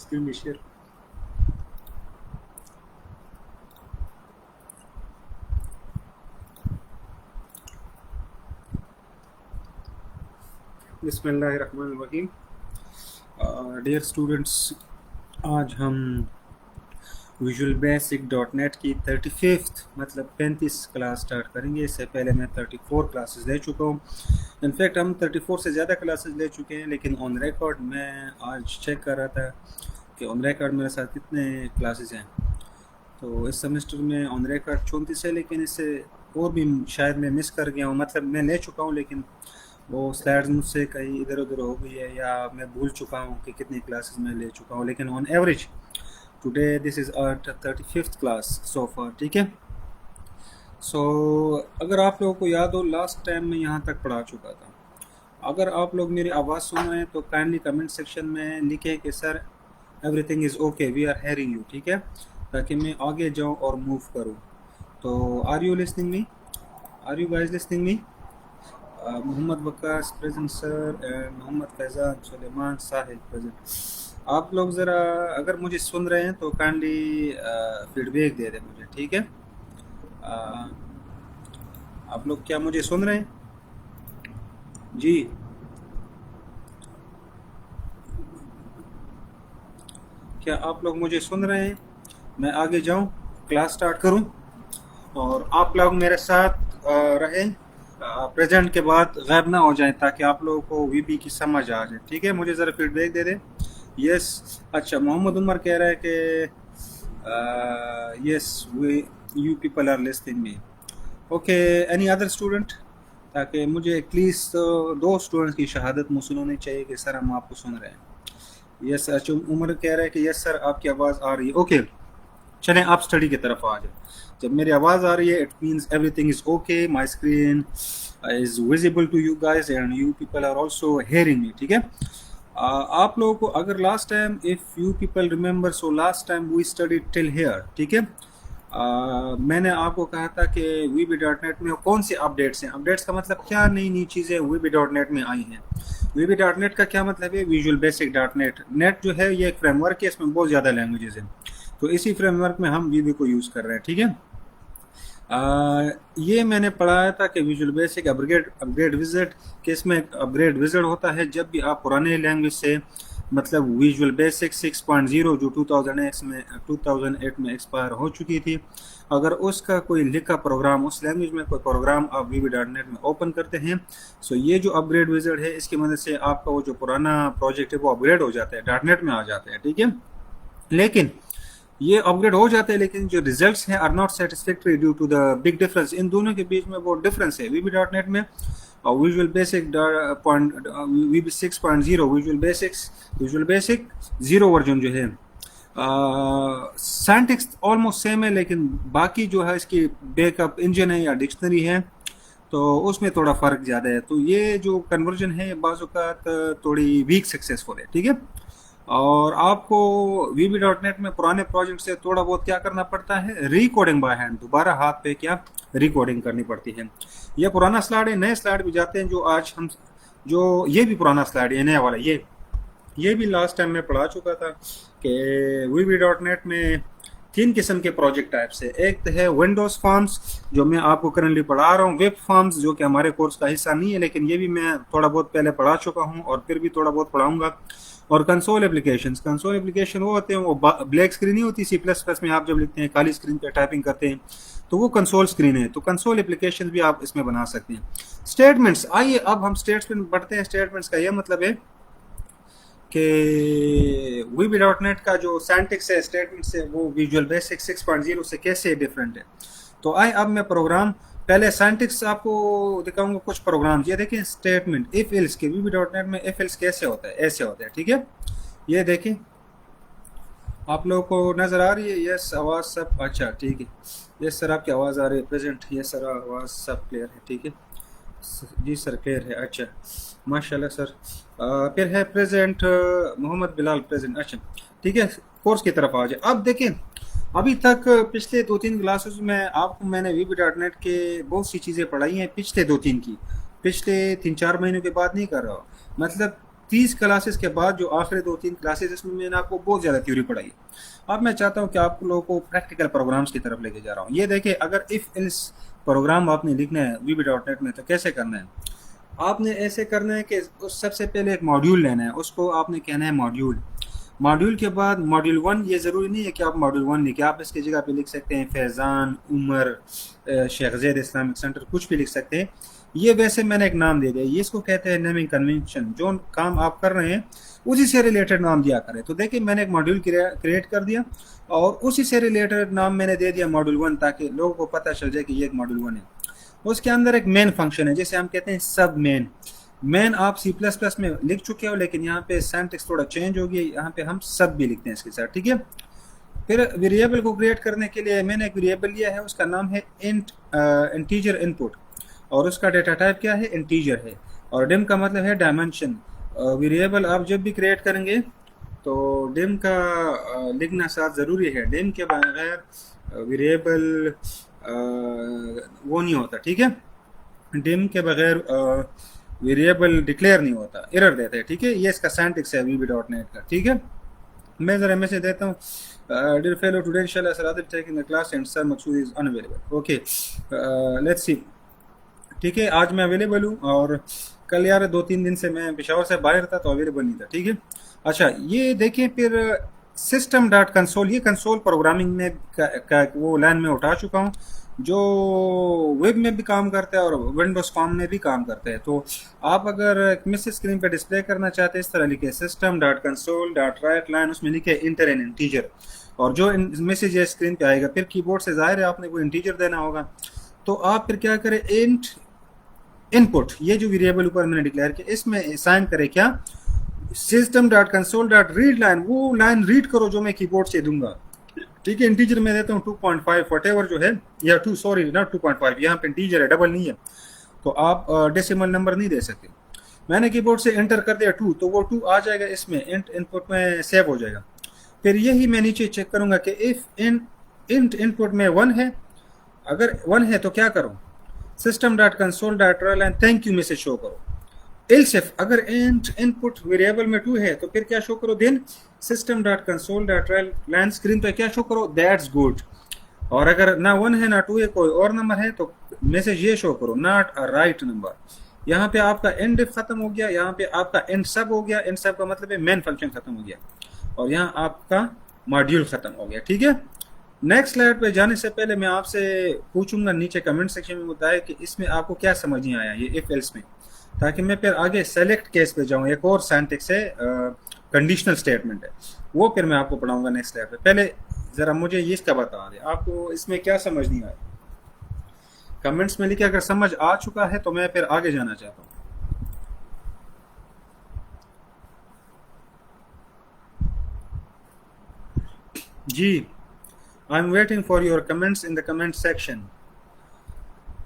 Screen भी share. बिस्मिल्लाहिर्रहमानिर्रहीम। Dear students, आज हम विजुअल बेसिक डॉट नेट की 35th मतलब 35 क्लास स्टार्ट करेंगे। इससे पहले मैं 34 क्लासेस ले चुका हूँ। इनफैक्ट हम 34 से ज़्यादा क्लासेस ले चुके हैं, लेकिन ऑन रिकॉर्ड मैं आज चेक कर रहा था कि ऑन रिकॉर्ड मेरे साथ कितने क्लासेस हैं। तो इस सेमेस्टर में ऑन रिकॉर्ड 34 है, लेकिन इससे और भी शायद मैं मिस कर गया हूँ। मतलब मैं ले चुका हूँ, लेकिन वो स्लाइड्स मुझसे कहीं इधर उधर हो गई है या मैं भूल चुका हूँ कि कितनी क्लासेस मैं ले चुका हूँ। लेकिन on average today this is our 35th class so far. ठीक है। सो अगर आप लोगों को याद हो, लास्ट टाइम मैं यहाँ तक पढ़ा चुका था। अगर आप लोग मेरी आवाज़ सुन रहे हैं तो काइंडली कमेंट सेक्शन में लिखें कि sir everything is okay, we are hearing you. ठीक है, ताकि मैं आगे जाऊँ और मूव करूँ। तो are you listening me? Are you guys listening me? Mohammad Waqas present sir, and Mohammad Faizan Suleman Sahib present. आप लोग ज़रा अगर मुझे सुन रहे हैं तो काइंडली फीडबैक दे दें मुझे। ठीक है। आप लोग क्या मुझे सुन रहे हैं? जी, क्या आप लोग मुझे सुन रहे हैं? मैं आगे जाऊं, क्लास स्टार्ट करूं और आप लोग मेरे साथ रहें, प्रेजेंट के बाद गायब ना हो जाएं, ताकि आप लोगों को वीबी की समझ आ जाए। ठीक है, मुझे ज़रा फीडबैक दे दें। यस। अच्छा, मोहम्मद उमर कह रहा है कि yes we you people are listening me. Okay, any other student? ताकि मुझे एटलीस्ट दो स्टूडेंट्स की शहादत मौसूल होनी चाहिए कि सर हम आपको सुन रहे हैं। यस। अच्छा, उमर कह रहा है कि यस सर आपकी आवाज़ आ रही है। ओके, चलें आप स्टडी की तरफ आ जाए। जब मेरी आवाज़ आ रही है, it means everything is okay, my screen is visible to you guys and you people are also hearing me. ठीक है। आप लोगों को अगर last time, if you people remember, so last time we study till here. ठीक है। मैंने आपको कहा था कि वी डॉट नेट में कौन से अपडेट्स हैं। अपडेट्स का मतलब क्या, नई नई चीज़ें वी डॉट नेट में आई हैं। वी डॉट नेट का क्या मतलब है? Visual basic dot net. Net जो है ये एक फ्रेमवर्क है, इसमें बहुत ज़्यादा लैंग्वेजेस हैं। तो इसी फ्रेमवर्क में हम वीबी को यूज़ कर रहे हैं। ठीक है। ये मैंने पढ़ाया था कि visual basic upgrade upgrade visit, कि इसमें अपग्रेड विजिट होता है जब भी आप पुराने लैंग्वेज से, मतलब विजुअल बेसिक 6.0 जो 2008 में एक्सपायर हो चुकी थी, अगर उसका कोई लिखा प्रोग्राम, उस लैंग्वेज में कोई प्रोग्राम आप वीबी डॉट नेट में ओपन करते हैं, सो ये जो अपग्रेड विजिट है, इसकी मदद से आपका वो जो पुराना प्रोजेक्ट है वो अपग्रेड हो जाता है, डॉट नेट में आ जाता है। ठीक है। लेकिन ये अपग्रेड हो जाते हैं, लेकिन जो रिजल्ट्स हैं are not satisfactory due to the big difference. इन दोनों के बीच में वो डिफरेंस है वीबी डॉट नेट में और विजुअल बेसिक वीबी 6.0। विजुअल बेसिक जीरो वर्जन जो है, सिंटैक्स ऑलमोस्ट सेम है, लेकिन बाकी जो है इसकी बैकअप इंजन है या डिक्शनरी है, तो उसमें थोड़ा फ़र्क ज़्यादा है। तो ये जो कन्वर्जन है बाज़ औक़ात थोड़ी वीक सक्सेसफुल है। ठीक है। और आपको वीबी डॉट नेट में पुराने प्रोजेक्ट से थोड़ा बहुत क्या करना पड़ता है, रिकोडिंग बाय हैंड, दोबारा हाथ पे क्या रिकोडिंग करनी पड़ती है। यह पुराना स्लाइड है, नए स्लाइड भी जाते हैं जो आज हम, जो ये भी पुराना स्लाइड है, नया वाला ये भी लास्ट टाइम में पढ़ा चुका था कि वीबी डॉट नेट में तीन किस्म के प्रोजेक्ट टाइप्स है। एक तो है विंडोज़ फॉर्म्स, जो मैं आपको करंटली पढ़ा रहा हूँ, वेब फॉर्म्स जो कि हमारे कोर्स का हिस्सा नहीं है, लेकिन ये भी मैं थोड़ा बहुत पहले पढ़ा चुका हूँ और फिर भी थोड़ा बहुत पढ़ाऊँगा। और कंसोल एप्लीकेशन वो होते हैं, वो ब्लैक स्क्रीन नहीं होती, C++ में आप जब लिखते हैं काली स्क्रीन पे टाइपिंग करते हैं, तो वो कंसोल स्क्रीन है। तो कंसोल एप्लीकेशन भी आप इसमें बना सकते हैं। स्टेटमेंट्स, आइए अब हम स्टेटमेंट पढ़ते हैं। स्टेटमेंट्स का यह मतलब है कि वीबी डॉट नेट का जो सिंटैक्स है स्टेटमेंट से, वो विजुअल बेसिक 6.0 से कैसे डिफरेंट है। तो आइए अब मैं प्रोग्राम, पहले सिंटैक्स आपको दिखाऊंगा कुछ प्रोग्राम। ये देखें स्टेटमेंट इफ एल्स के, वीबी डॉट नेट में इफ एल्स कैसे होता है, ऐसे होता है। ठीक है। ये देखें, आप लोगों को नज़र आ रही है? यस, आवाज़ सब अच्छा ठीक है। यस सर आपकी आवाज़ आ रही है प्रेजेंट। यस सर आवाज़ सब क्लियर है। ठीक है जी सर, क्लियर है। अच्छा, माशाल्लाह सर। फिर है प्रेजेंट मोहम्मद बिलाल प्रेजेंट। अच्छा ठीक है, कोर्स की तरफ आ जाए। अब देखें, अभी तक पिछले 2-3 क्लासेस में आपको मैंने वीबी डॉट नेट के बहुत सी चीज़ें पढ़ाई हैं, पिछले 2-3 की, पिछले 3-4 महीनों के बाद नहीं कर रहा हूँ। मतलब 30 क्लासेस के बाद जो आखिरी 2-3 क्लासेस, इसमें मैंने आपको बहुत ज़्यादा थ्योरी पढ़ाई है। अब मैं चाहता हूँ कि आप लोगों को प्रैक्टिकल प्रोग्राम्स की तरफ लेके जा रहा हूँ। ये देखिए, अगर इफ़ एल्स प्रोग्राम आपने लिखना है VB.NET में, तो कैसे करना है? आपने ऐसे करना है कि उस सबसे पहले एक मॉड्यूल लेना है, उसको आपने कहना है मॉड्यूल। मॉड्यूल के बाद मॉड्यूल 1, ये ज़रूरी नहीं है कि आप मॉड्यूल 1 लिखें, आप इसकी जगह पे लिख सकते हैं फैज़ान, उमर, शेख ज़ैद इस्लामिक सेंटर, कुछ भी लिख सकते हैं। ये वैसे मैंने एक नाम दे दिया, ये इसको कहते हैं नेमिंग कन्वेंशन। जो काम आप कर रहे हैं उसी से रिलेटेड नाम दिया करें। तो देखिए, मैंने एक मॉड्यूल क्रिएट कर दिया और उसी से रिलेटेड नाम मैंने दे दिया मॉड्यूल 1, ताकि लोगों को पता चल जाए कि ये एक मॉड्यूल 1 है। उसके अंदर एक मेन फंक्शन है, जिसे हम कहते हैं सब मेन। मेन आप C++ में लिख चुके हो, लेकिन यहाँ पे सिंटैक्स थोड़ा चेंज हो गया, यहाँ पे हम सब भी लिखते हैं इसके साथ, ठीक है। फिर वेरिएबल को क्रिएट करने के लिए मैंने एक वेरिएबल लिया है, उसका नाम है इंटीजर इनपुट, और उसका डेटा टाइप क्या है? इंटीजर है। और डिम का मतलब है डायमेंशन। वेरिएबल आप जब भी क्रिएट करेंगे तो डिम का लिखना साथ ज़रूरी है। डिम के बगैर वेरिएबल वो नहीं होता, ठीक है। डिम के बगैर वेरिएबल डिक्लेयर नहीं होता, एरर देता है, ठीक है। ये इसका सिंटैक्स है VB.NET का, ठीक है। मैं ज़रा मैसेज देता हूँ, डियर फेलो, टुडे इंशाल्लाह सरादिल taking the class and sir Maqsood is unavailable. Okay, let's see, ठीक है। आज मैं अवेलेबल हूँ, और कल यार 2-3 दिन से मैं पेशावर से बाहर था, तो अवेलेबल नहीं था, ठीक है। अच्छा, ये देखिए, फिर system.console, ये कंसोल प्रोग्रामिंग में का वो लाइन में उठा चुका हूँ, जो वेब में भी काम करता है और विंडोज़ कॉम में भी काम करता है। तो आप अगर एक मैसेज स्क्रीन पे डिस्प्ले करना चाहते हैं, इस तरह लिखे system.console.write line, उसमें लिखे इंटर एन इंटीजर, और जो मैसेज है स्क्रीन पे आएगा, फिर कीबोर्ड से जाहिर है आपने वो इंटीजर देना होगा। तो आप फिर क्या करें, इंट इनपुट, ये जो वेरिएबल ऊपर मैंने डिक्लेयर किया, इसमें साइन करें क्या, system.console.readline, वो लाइन रीड करो जो मैं कीबोर्ड से दूंगा, ठीक है। इंटीजर में देता हूँ 2.5 वटेवर जो है, या 2, सॉरी नॉट 2.5, यहाँ पे इंटीजर है, डबल नहीं है, तो आप डेसिमल नंबर नहीं दे सकते। मैंने कीबोर्ड से एंटर कर दिया 2, तो वो 2 आ जाएगा इसमें, इनपुट में सेव हो जाएगा। फिर यही मैं नीचे चेक करूंगा कि इफ इंट इनपुट में 1 है, अगर 1 है तो क्या करूँ, system.console.write thank you message show करो। एल्स इफ अगर इंट इनपुट वेरिएबल में 2 है, तो फिर क्या शो करो, देन system.console.write स्क्रीन पे क्या शो करो, दैट्स गुड। और अगर ना 1 है ना 2 है, कोई और नंबर है, तो मैसेज ये शो करो, नॉट अ राइट नंबर। यहाँ पे आपका एंड इफ खत्म हो गया, यहाँ पे आपका एंड सब हो गया। एंड सब का मतलब है मेन फंक्शन खत्म हो गया, और यहाँ आपका मॉड्यूल खत्म हो गया, ठीक है। नेक्स्ट स्लाइड पे जाने से पहले मैं आपसे पूछूंगा नीचे कमेंट सेक्शन में बताया कि इसमें आपको क्या समझ नहीं आया, ये इफ एल्स में, ताकि मैं फिर आगे सेलेक्ट केस पे जाऊँ। एक और सिंटैक्स है, कंडीशनल स्टेटमेंट है, वो फिर मैं आपको पढ़ाऊंगा नेक्स्ट स्लाइड पे। पहले ज़रा मुझे ये इसका बता दें, आपको इसमें क्या समझ नहीं आया, कमेंट्स में लिखे। अगर समझ आ चुका है तो मैं फिर आगे जाना चाहता हूँ। जी, I am waiting for your comments in the comment section.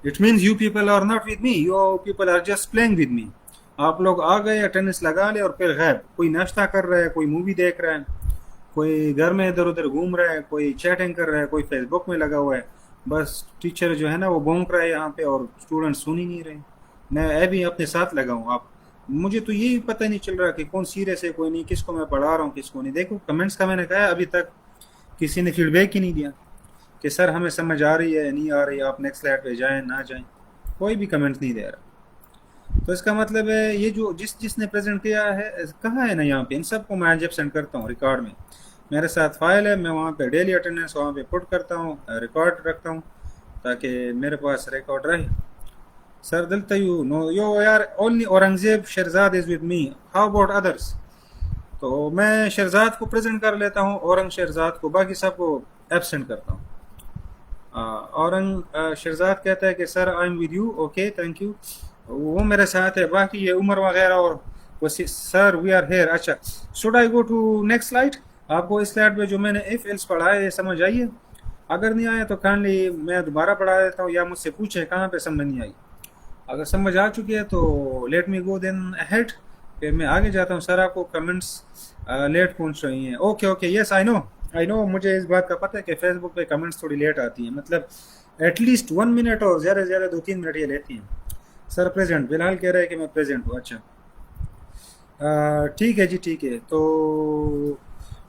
It means you people are not with me, you people are just playing with me. आप लोग आ गए, अटेंडेंस लगा ले, और फिर गायब। कोई नाश्ता कर रहा है, कोई मूवी देख रहा है, कोई घर में इधर उधर घूम रहा है, कोई चैटिंग कर रहा है, कोई फेसबुक में लगा हुआ है। बस टीचर जो है ना वो भौंक रहा है यहाँ पे, और स्टूडेंट सुन ही नहीं रहे। मैं अभी अपने साथ लगा हूँ। आप, मुझे तो ये पता नहीं चल रहा कि कौन सीरियस है, कोई नहीं, किसको मैं पढ़ा रहा हूँ, किसको नहीं। देखो कमेंट्स का मैंने कहा, अभी तक किसी ने फीडबैक ही नहीं दिया कि सर हमें समझ आ रही है नहीं आ रही, आप नेक्स्ट स्लाइड पे जाएं ना जाएं, कोई भी कमेंट नहीं दे रहा। तो इसका मतलब है ये जो जिसने प्रेजेंट किया है, कहाँ है ना यहाँ पे, इन सबको मैं जब सेंड करता हूँ रिकॉर्ड में, मेरे साथ फाइल है, मैं वहाँ पे डेली अटेंडेंस वहाँ पे पुट करता हूँ, रिकॉर्ड रखता हूँ, ताकि मेरे पास रिकॉर्ड रहे। सर दिलता यू नो यो यार, only Aurangzeb Sherzad is with me, how about others. तो मैं शेरजाद को प्रेजेंट कर लेता हूँ, औरंग शेरजाद को, बाकी सबको एब्सेंट करता हूँ। औरंग शेरजाद कहता है कि sir I am with you, okay thank you, वो मेरे साथ है। बाकी ये उमर वगैरह और वो सर वी आर हेयर। अच्छा, should I go to next slide. आपको इस स्लाइड पे जो मैंने इफ एल्स पढ़ा है ये समझ आई है? अगर नहीं आया तो काइंडली मैं दोबारा पढ़ा देता हूँ, या मुझसे पूछें कहाँ पे समझ नहीं आई। अगर समझ आ चुकी है तो let me go then ahead, फिर मैं आगे जाता हूँ। सर आपको कमेंट्स लेट पहुँच रही हैं। Okay okay, yes I know, मुझे इस बात का पता है कि फेसबुक पे कमेंट्स थोड़ी लेट आती हैं, मतलब एटलीस्ट 1 मिनट और ज़्यादा से ज़्यादा 2-3 मिनट ये लेती हैं। सर प्रेजेंट, फिलहाल कह रहे हैं कि मैं प्रेजेंट हूँ। अच्छा ठीक है जी, ठीक है। तो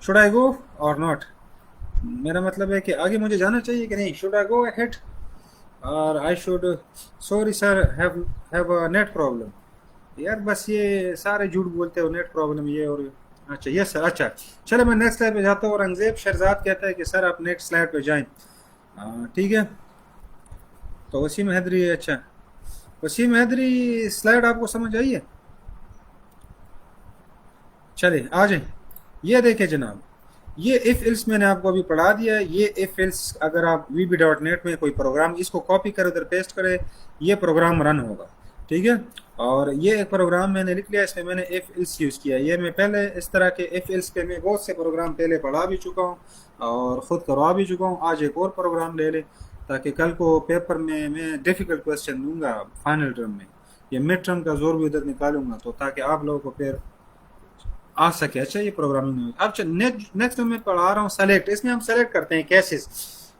शुड आई गो और नॉट? मेरा मतलब है कि आगे मुझे जाना चाहिए कि नहीं? शुड आई गो अहेड और I should? Sorry sir, have a net problem. यार बस ये सारे झूठ बोलते हो, नेट प्रॉब्लम ये और अच्छा यस सर, अच्छा। चलो मैं नेक्स्ट स्लाइड पे जाता हूँ। औरंगजेब शहजाद कहता है कि सर आप नेक्स्ट स्लाइड पे जाएं। ठीक है। तो वसीम हैदरी, अच्छा वसीम हैदरी, स्लाइड आपको समझ आई है? चलिए आ जाए। ये देखें जनाब, ये इफ इल्स मैंने आपको अभी पढ़ा दिया है। ये इफ इल्स अगर आप VB.NET में कोई प्रोग्राम इसको कॉपी करे उधर पेस्ट करे, ये प्रोग्राम रन होगा। ठीक है। और ये एक प्रोग्राम मैंने लिख लिया, इसमें मैंने इफ इल्स यूज़ किया। ये मैं पहले इस तरह के इफ इल्स पे मैं बहुत से प्रोग्राम पहले पढ़ा भी चुका हूँ और ख़ुद करवा भी चुका हूँ। आज एक और प्रोग्राम ले लें ताकि कल को पेपर में मैं डिफ़िकल्ट क्वेश्चन दूंगा फाइनल टर्म में, या मिड टर्म का जोर भी उधर निकालूंगा, तो ताकि आप लोगों को फिर आ सके। अच्छा ये प्रोग्रामिंग में अब नेक्स्ट मैं पढ़ा रहा हूँ सेलेक्ट। इसमें हम सेलेक्ट करते हैं केसेस।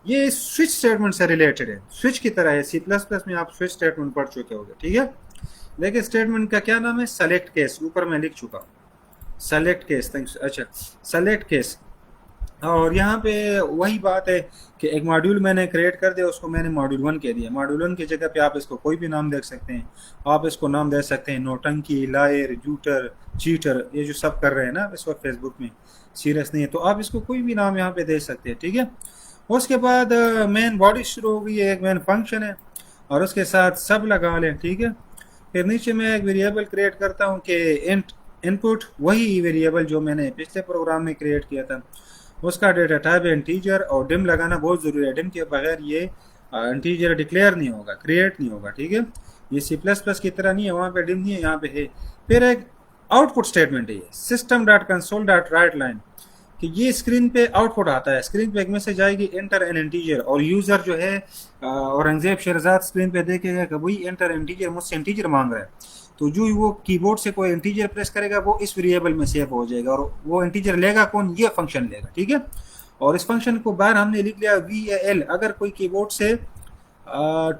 ये स्विच स्टेटमेंट से रिलेटेड है, स्विच की तरह है। C++ में आप स्विच स्टेटमेंट पढ़ चुके होंगे, ठीक है। देखिए स्टेटमेंट का क्या नाम है, सेलेक्ट केस। ऊपर मैं लिख चुका हूँ सेलेक्ट केस। थैंक्स। अच्छा सेलेक्ट केस। और यहाँ पे वही बात है कि एक मॉड्यूल मैंने क्रिएट कर दिया, उसको मैंने मॉड्यूल 1 कह दिया। मॉड्यूल 1 की जगह पे आप इसको कोई भी नाम दे सकते हैं। आप इसको नाम दे सकते हैं नौटंकी, लायर, जूटर, चीटर, ये जो सब कर रहे हैं ना इस वक्त फेसबुक में, सीरियस नहीं है, तो आप इसको कोई भी नाम यहाँ पे दे सकते हैं, ठीक है। उसके बाद मेन बॉडी शुरू हो गई है, एक मेन फंक्शन है और उसके साथ सब लगा लें, ठीक है। फिर नीचे मैं एक वेरिएबल क्रिएट करता हूँ कि इंट इनपुट, वही वेरिएबल जो मैंने पिछले प्रोग्राम में क्रिएट किया था, उसका डेटा टाइप है इंटीजर। और डिम लगाना बहुत ज़रूरी है, डिम के बगैर ये इंटीजर डिक्लेयर नहीं होगा, क्रिएट नहीं होगा, ठीक है। ये C++ की तरह नहीं है, वहाँ पे डिम नहीं है, यहाँ पे है। फिर एक आउटपुट स्टेटमेंट है ये, system.console.write लाइन, कि ये स्क्रीन पे आउटपुट आता है। स्क्रीन पे एक मैसेज आएगी एंटर एन इंटीजर, और यूज़र जो है औरंगजेब शहजाद स्क्रीन पे देखेगा कि वही एंटर इंटीजर, मुझसे इंटीजर मांग रहा है। तो जो वो कीबोर्ड से कोई इंटीजर प्रेस करेगा वो इस वेरिएबल में सेव हो जाएगा, और वो इंटीजर लेगा कौन, ये फंक्शन लेगा, ठीक है। और इस फंक्शन को बाहर हमने लिख लिया VAL। अगर कोई कीबोर्ड से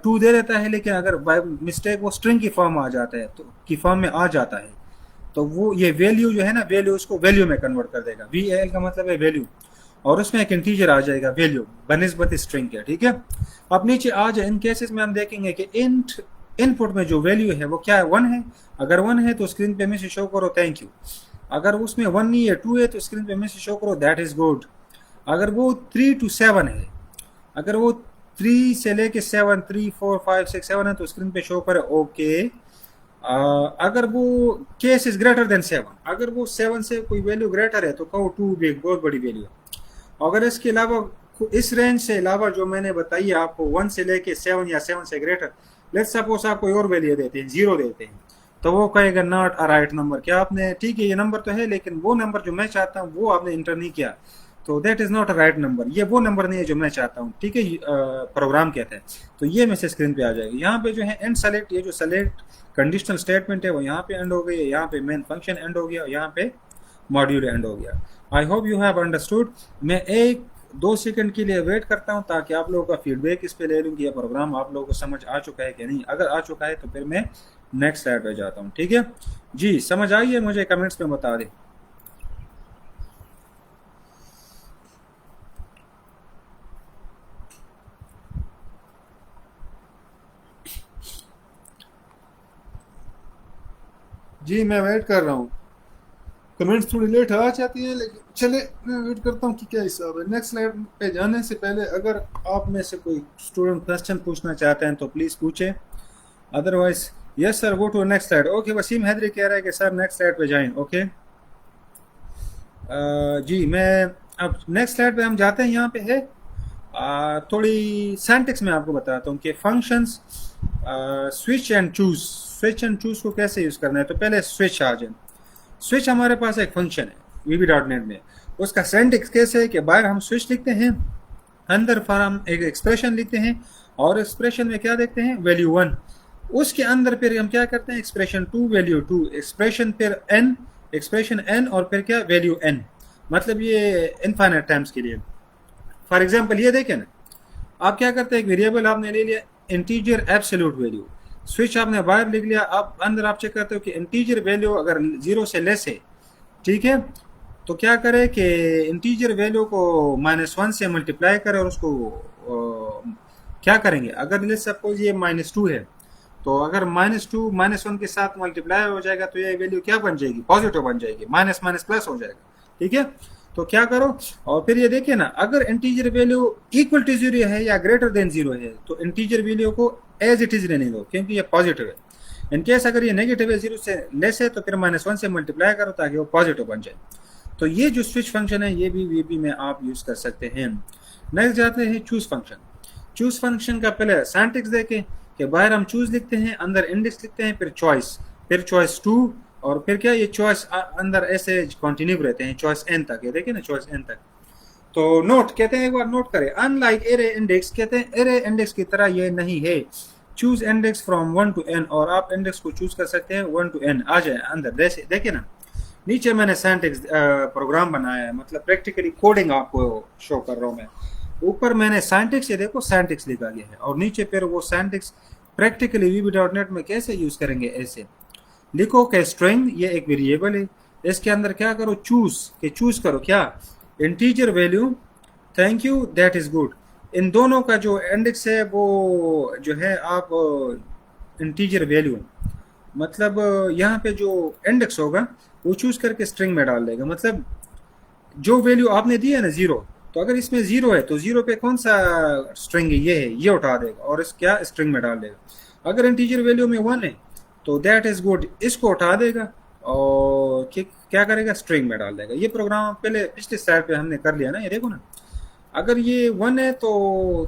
2 दे देता है, लेकिन अगर बाय मिस्टेक वो स्ट्रिंग की फॉर्म आ जाता है, तो की फॉर्म में आ जाता है, तो वो ये वैल्यू जो है ना, वैल्यू उसको वैल्यू में कन्वर्ट कर देगा। VAL का मतलब है वैल्यू, और उसमें एक इंटीजर आ जाएगा वैल्यू बनिस्बत स्ट्रिंग के, ठीक है। अब नीचे आ जाए, इन केसेस में हम देखेंगे कि इंट इनपुट में जो वैल्यू है वो क्या है, 1 है। अगर 1 है तो स्क्रीन पे मैसेज शो करो थैंक यू। अगर उसमें 1 नहीं है, 2 है, तो स्क्रीन पे मैसेज शो करो दैट इज गुड। अगर वो 3 to 7 है, अगर वो 3 से लेके 7, 3, 4, 5, 6, 7 है, तो स्क्रीन पे शो करे ओके। अगर वो केस इज ग्रेटर देन 7, अगर वो 7 से कोई वैल्यू ग्रेटर है तो कहो 2 बिग, बहुत बड़ी वैल्यू है। अगर इसके अलावा इस रेंज से अलावा जो मैंने बताई है आपको, 1 से लेके 7 या 7 से ग्रेटर, लेट्स सपोज आप कोई और वैल्यू देते हैं, 0 देते हैं, तो वो कहेगा नॉट अ राइट नंबर। क्या आपने, ठीक है ये नंबर तो है, लेकिन वो नंबर जो मैं चाहता हूँ वो आपने इंटर नहीं किया, तो that is not a right number. ये वो नंबर नहीं है जो मैं चाहता हूँ, ठीक है। प्रोग्राम कहते हैं। तो ये मैसेज स्क्रीन पे आ जाएगा। यहाँ पे जो है एंड सेलेक्ट, ये जो सेलेक्ट कंडीशनल स्टेटमेंट है वो यहाँ पे एंड हो गई है, यहाँ पे मेन फंक्शन एंड हो गया, यहाँ पे मॉड्यूल एंड हो गया। I hope you have understood. मैं 1-2 सेकंड के लिए वेट करता हूँ ताकि आप लोगों का फीडबैक इस पे ले लूँ कि यह प्रोग्राम आप लोगों को समझ आ चुका है कि नहीं। अगर आ चुका है तो फिर मैं नेक्स्ट स्लाइड पे जाता हूँ, ठीक है जी। समझ आई है, मुझे कमेंट्स में बता दें। जी मैं वेट कर रहा हूँ। कमेंट्स थोड़ी लेट आ जाती है, लेकिन चले मैं वेट करता हूँ कि क्या हिसाब है। नेक्स्ट स्लाइड पे जाने से पहले अगर आप में से कोई स्टूडेंट क्वेश्चन पूछना चाहते हैं तो प्लीज़ पूछें, otherwise yes sir go to next slide. Okay Waseem Haidari कह रहा है कि सर नेक्स्ट स्लाइड पे जाएं। ओके जी मैं अब नेक्स्ट स्लाइड पे हम जाते हैं। यहाँ पे है थोड़ी सेंटेक्स में आपको बताता हूँ कि functions switch and choose, switch and choose को कैसे यूज़ करना है। तो पहले स्विच आ जाए। स्विच हमारे पास एक फंक्शन है VB.NET में, उसका सिंटैक्स कैसे है कि बाहर हम स्विच लिखते हैं, अंदर फॉर हम एक एक्सप्रेशन लिखते हैं, और एक्सप्रेशन में क्या देखते हैं, वैल्यू 1। उसके अंदर फिर हम क्या करते हैं, एक्सप्रेशन 2 वैल्यू 2, एक्सप्रेशन फिर n, एक्सप्रेशन n, और फिर क्या वैल्यू n, मतलब ये इनफाइनाइट टाइम्स के लिए। फॉर एग्जाम्पल ये देखें ना, आप क्या करते हैं, एक वेरिएबल आपने ले लिया इंटीजर एब्सोल्यूट वैल्यू, स्विच आपने बाहर लिख लिया, अब अंदर आप चेक करते हो कि इंटीजर वैल्यू अगर 0 से लेस है, ठीक है, तो क्या करें कि इंटीजर वैल्यू को -1 से मल्टीप्लाई करें और उसको क्या करेंगे, अगर लेट्स सपोज ये -2 है, तो अगर -2 -1 के साथ मल्टीप्लाई हो जाएगा तो ये वैल्यू क्या बन जाएगी, पॉजिटिव बन जाएगी, माइनस माइनस प्लस हो जाएगा, ठीक है। तो क्या करो, और फिर ये देखिए ना, अगर इंटीजर वैल्यू इक्वल टू 0 है या ग्रेटर देन 0 है तो इंटीजर वैल्यू को एज इट इज रहने दो क्योंकि ये पॉजिटिव है। इन केस अगर ये नेगेटिव है, 0 से लेस है, तो फिर -1 से मल्टीप्लाई करो ताकि वो पॉजिटिव बन जाए। तो ये जो स्विच फंक्शन है ये भी में आप यूज कर सकते हैं। नेक्स्ट जाते हैं चूज फंक्शन। चूज फंक्शन का पहले सिंटैक्स देखें कि बाहर हम चूज लिखते हैं, अंदर इंडेक्स लिखते हैं, फिर चॉइस 2, और फिर क्या ये चॉइस अंदर ऐसे कंटिन्यू रहते हैं चॉइस n तक, ये देखिए ना चॉइस n तक। तो नोट कहते हैं, एक बार नोट करें, अनलाइक एरे इंडेक्स, कहते हैं एरे इंडेक्स की तरह ये नहीं है। Choose index from 1 to n, और आप इंडेक्स को चूज कर सकते हैं 1 to n आ जाए अंदर। देखिए ना, नीचे मैंने सिंटैक्स प्रोग्राम बनाया है, मतलब प्रैक्टिकली कोडिंग आपको शो कर रहा हूँ मैं। ऊपर मैंने सिंटैक्स, ये देखो सिंटैक्स लिखा गया है, और नीचे फिर वो सिंटैक्स प्रैक्टिकली VB.NET में कैसे यूज करेंगे, ऐसे लिखो कि स्ट्रिंग ये एक वेरिएबल है, इसके अंदर क्या करो, चूज करो क्या, integer value, thank you, that is good. इन दोनों का जो इंडेक्स है वो जो है आप इंटीजर वैल्यू, मतलब यहाँ पे जो इंडेक्स होगा वो चूज करके स्ट्रिंग में डाल देगा। मतलब जो वैल्यू आपने दी है ना 0, तो अगर इसमें 0 है तो 0 पे कौन सा स्ट्रिंग है, ये है, ये उठा देगा और इस क्या स्ट्रिंग में डाल देगा। अगर इंटीजर वैल्यू में 1 है तो दैट इज गुड, इसको उठा देगा और क्या करेगा, स्ट्रिंग में डाल देगा। ये प्रोग्राम पहले पिछले स्लाइड पे हमने कर लिया ना, ये देखो ना, अगर ये 1 है तो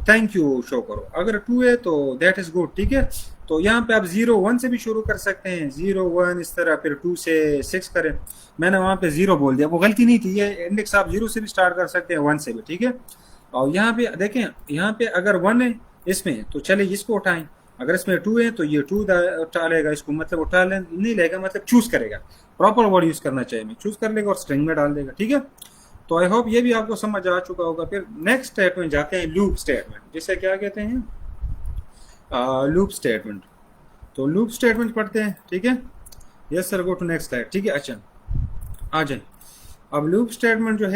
थैंक यू शो करो, अगर 2 है तो दैट इज गुड, ठीक है। तो यहाँ पे आप 0 1 से भी शुरू कर सकते हैं, 0 1 इस तरह, फिर 2 से 6 करें। मैंने वहाँ पे 0 बोल दिया, वो गलती नहीं थी, ये इंडेक्स आप 0 से भी स्टार्ट कर सकते हैं, 1 से भी, ठीक है। और यहाँ पे देखें, यहाँ पे अगर 1 है इसमें तो चले इसको उठाएं, अगर इसमें 2 है तो ये 2 उठा लेगा इसको, मतलब उठा ले नहीं लेगा, मतलब चूज करेगा, प्रॉपर वर्ड यूज करना चाहिए, मैं चूज कर लेगा और स्ट्रिंग में डाल देगा, ठीक है। तो आई होप ये भी आपको समझ आ चुका होगा। फिर नेक्स्ट स्टेटमेंट जाते हैं, लूप स्टेटमेंट, जिसे क्या कहते हैं, लूप स्टेटमेंट। तो लूप स्टेटमेंट पढ़ते हैं, ठीक है। Yes sir, go to next slide, ठीक है। अच्छा आ जाए, अब लूप स्टेटमेंट जो है